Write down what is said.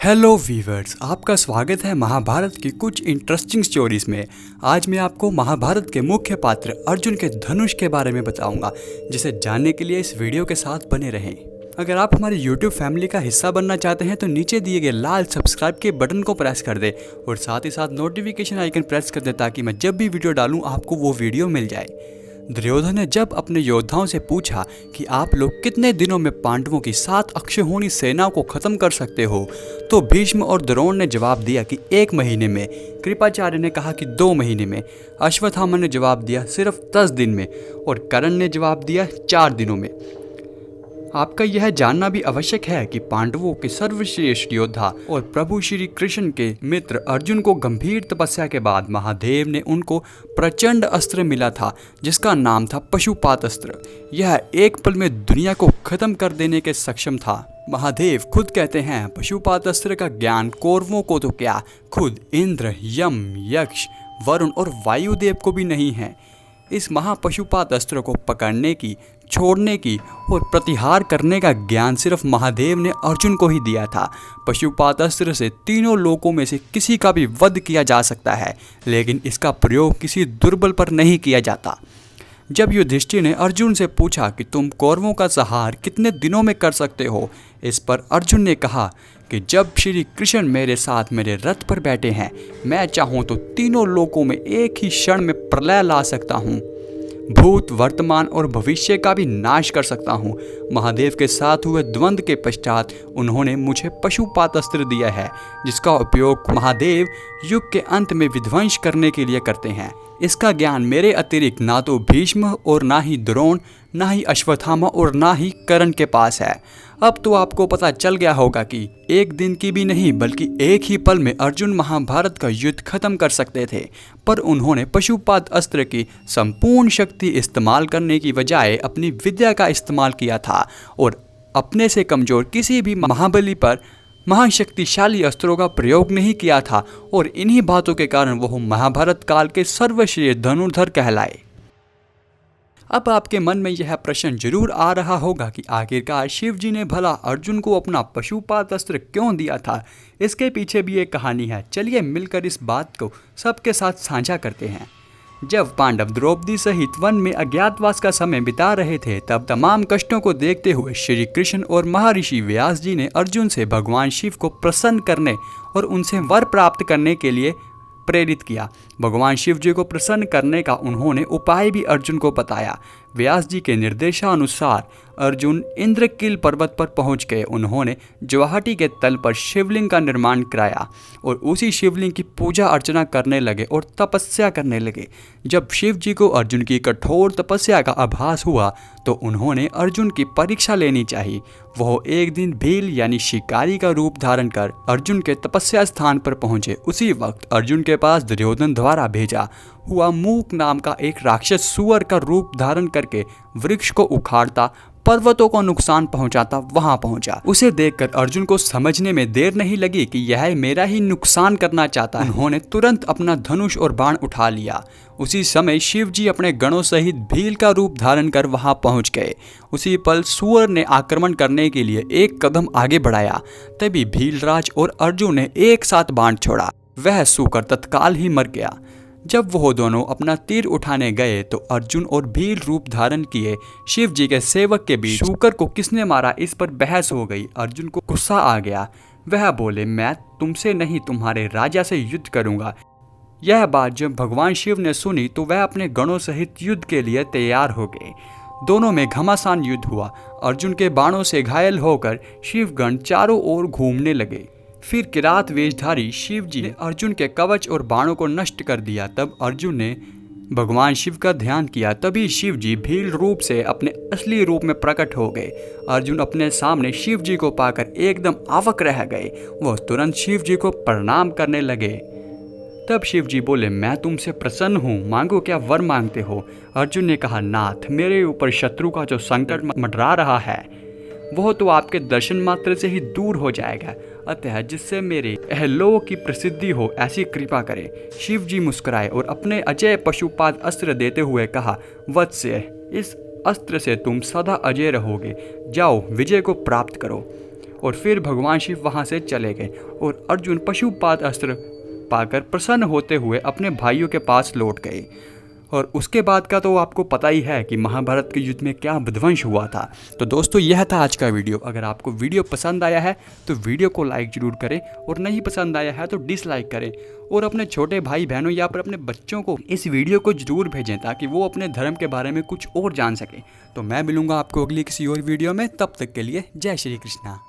Hello viewers, आपका स्वागत है महाभारत की कुछ इंटरेस्टिंग स्टोरीज में। आज मैं आपको महाभारत के मुख्य पात्र अर्जुन के धनुष के बारे में बताऊंगा, जिसे जानने के लिए इस वीडियो के साथ बने रहें। अगर आप हमारी YouTube फैमिली का हिस्सा बनना चाहते हैं तो नीचे दिए गए लाल सब्सक्राइब के बटन को प्रेस कर दें और साथ ही साथ नोटिफिकेशन आइकन प्रेस कर दें ताकि मैं जब भी वीडियो डालूं आपको वो वीडियो मिल जाए। दुर्योधन ने जब अपने योद्धाओं से पूछा कि आप लोग कितने दिनों में पांडवों की 7 अक्षौहिणी सेना को खत्म कर सकते हो, तो भीष्म और द्रोण ने जवाब दिया कि 1 महीने में, कृपाचार्य ने कहा कि 2 महीने में, अश्वत्थामा ने जवाब दिया सिर्फ 10 दिन में और कर्ण ने जवाब दिया 4 दिनों में। आपका यह जानना भी आवश्यक है कि पांडवों के सर्वश्रेष्ठ योद्धा और प्रभु श्री कृष्ण के मित्र अर्जुन को गंभीर तपस्या के बाद महादेव ने उनको प्रचंड अस्त्र मिला था, जिसका नाम था पशुपात अस्त्र। यह एक पल में दुनिया को खत्म कर देने के सक्षम था। महादेव खुद कहते हैं, पशुपात अस्त्र का ज्ञान कौरवों को तो क्या, खुद इंद्र, यम, यक्ष, वरुण और वायुदेव को भी नहीं है। इस महापशुपात अस्त्र को पकड़ने की, छोड़ने की और प्रतिहार करने का ज्ञान सिर्फ महादेव ने अर्जुन को ही दिया था। पशुपात अस्त्र से तीनों लोकों में से किसी का भी वध किया जा सकता है, लेकिन इसका प्रयोग किसी दुर्बल पर नहीं किया जाता। जब युधिष्ठिर ने अर्जुन से पूछा कि तुम कौरवों का संहार कितने दिनों में कर सकते हो, इस पर अर्जुन ने कहा कि जब श्री कृष्ण मेरे साथ मेरे रथ पर बैठे हैं, मैं चाहूँ तो तीनों लोकों में एक ही क्षण में प्रलय ला सकता हूँ, भूत, वर्तमान और भविष्य का भी नाश कर सकता हूँ। महादेव के साथ हुए द्वंद्व के पश्चात उन्होंने मुझे पशुपात अस्त्र दिया है, जिसका उपयोग महादेव युग के अंत में विध्वंस करने के लिए करते हैं। इसका ज्ञान मेरे अतिरिक्त ना तो भीष्म और ना ही द्रोण, ना ही अश्वत्थामा और ना ही कर्ण के पास है। अब तो आपको पता चल गया होगा कि एक दिन की भी नहीं बल्कि एक ही पल में अर्जुन महाभारत का युद्ध खत्म कर सकते थे, पर उन्होंने पशुपात अस्त्र की संपूर्ण शक्ति इस्तेमाल करने की बजाय अपनी विद्या का इस्तेमाल किया था और अपने से कमजोर किसी भी महाबली पर महाशक्तिशाली अस्त्रों का प्रयोग नहीं किया था, और इन्हीं बातों के कारण वह महाभारत काल के सर्वश्रेष्ठ धनुर्धर कहलाए। अब आपके मन में यह प्रश्न जरूर आ रहा होगा कि आखिरकार शिव जी ने भला अर्जुन को अपना पशुपात अस्त्र क्यों दिया था। इसके पीछे भी एक कहानी है, चलिए मिलकर इस बात को सबके साथ साझा करते हैं। जब पांडव द्रौपदी सहित वन में अज्ञातवास का समय बिता रहे थे, तब तमाम कष्टों को देखते हुए श्री कृष्ण और महर्षि व्यास जी ने अर्जुन से भगवान शिव को प्रसन्न करने और उनसे वर प्राप्त करने के लिए प्रेरित किया। भगवान शिव जी को प्रसन्न करने का उन्होंने उपाय भी अर्जुन को बताया। व्यास जी के निर्देशानुसार अर्जुन इंद्रकील पर्वत पर पहुंच गए। उन्होंने जवाहटी के तल पर शिवलिंग का निर्माण कराया और उसी शिवलिंग की पूजा अर्चना करने लगे और तपस्या करने लगे। जब शिव जी को अर्जुन की कठोर तपस्या का आभास हुआ तो उन्होंने अर्जुन की परीक्षा लेनी चाहिए। वह एक दिन भील यानी शिकारी का रूप धारण कर अर्जुन के तपस्या स्थान पर पहुंचे। उसी वक्त अर्जुन के पास दुर्योधन द्वारा भेजा हुआ मूक नाम का एक राक्षस सूअर का रूप धारण करके वृक्ष को उखाड़ता, पर्वतों को नुकसान पहुंचाता वहां पहुंचा। उसे देखकर अर्जुन को समझने में देर नहीं लगी कि यह मेरा ही नुकसान करना चाहता है। उन्होंने तुरंत अपना धनुष और बाण उठा लिया। उसी समय शिव जी अपने गणों सहित भील का रूप धारण कर वहां पहुंच गए। उसी पल सूअर ने आक्रमण करने के लिए एक कदम आगे बढ़ाया। तभी भीलराज और अर्जुन ने एक साथ बाण छोड़ा। वह सूकर तत्काल ही मर गया। जब वह दोनों अपना तीर उठाने गए तो अर्जुन और भील रूप धारण किए शिव जी के सेवक के बीच शूकर को किसने मारा, इस पर बहस हो गई। अर्जुन को गुस्सा आ गया। वह बोले, मैं तुमसे नहीं तुम्हारे राजा से युद्ध करूंगा। यह बात जब भगवान शिव ने सुनी तो वह अपने गणों सहित युद्ध के लिए तैयार हो गए। दोनों में घमासान युद्ध हुआ। अर्जुन के बाणों से घायल होकर शिवगण चारों ओर घूमने लगे। फिर किरात वेशधारी शिव जी ने अर्जुन के कवच और बाणों को नष्ट कर दिया। तब अर्जुन ने भगवान शिव का ध्यान किया। तभी शिव जी भील रूप से अपने असली रूप में प्रकट हो गए। अर्जुन अपने सामने शिव जी को पाकर एकदम अवाक रह गए। वह तुरंत शिव जी को प्रणाम करने लगे। तब शिव जी बोले, मैं तुमसे प्रसन्न हूँ, मांगो क्या वर मांगते हो। अर्जुन ने कहा, नाथ, मेरे ऊपर शत्रु का जो संकट मंडरा रहा है वह तो आपके दर्शन मात्र से ही दूर हो जाएगा, अतः जिससे मेरे अहलोक की प्रसिद्धि हो ऐसी कृपा करें। शिव जी मुस्कुराए और अपने अजय पशुपात अस्त्र देते हुए कहा, वत्स्य, इस अस्त्र से तुम सदा अजय रहोगे, जाओ विजय को प्राप्त करो। और फिर भगवान शिव वहाँ से चले गए और अर्जुन पशुपात अस्त्र पाकर प्रसन्न होते हुए अपने भाइयों के पास लौट गए। और उसके बाद का तो आपको पता ही है कि महाभारत के युद्ध में क्या विध्वंस हुआ था। तो दोस्तों यह था आज का वीडियो। अगर आपको वीडियो पसंद आया है तो वीडियो को लाइक ज़रूर करें और नहीं पसंद आया है तो डिसलाइक करें और अपने छोटे भाई बहनों या फिर अपने बच्चों को इस वीडियो को ज़रूर भेजें ताकि वो अपने धर्म के बारे में कुछ और जान सकें। तो मैं मिलूँगा आपको अगली किसी और वीडियो में, तब तक के लिए जय श्री कृष्णा।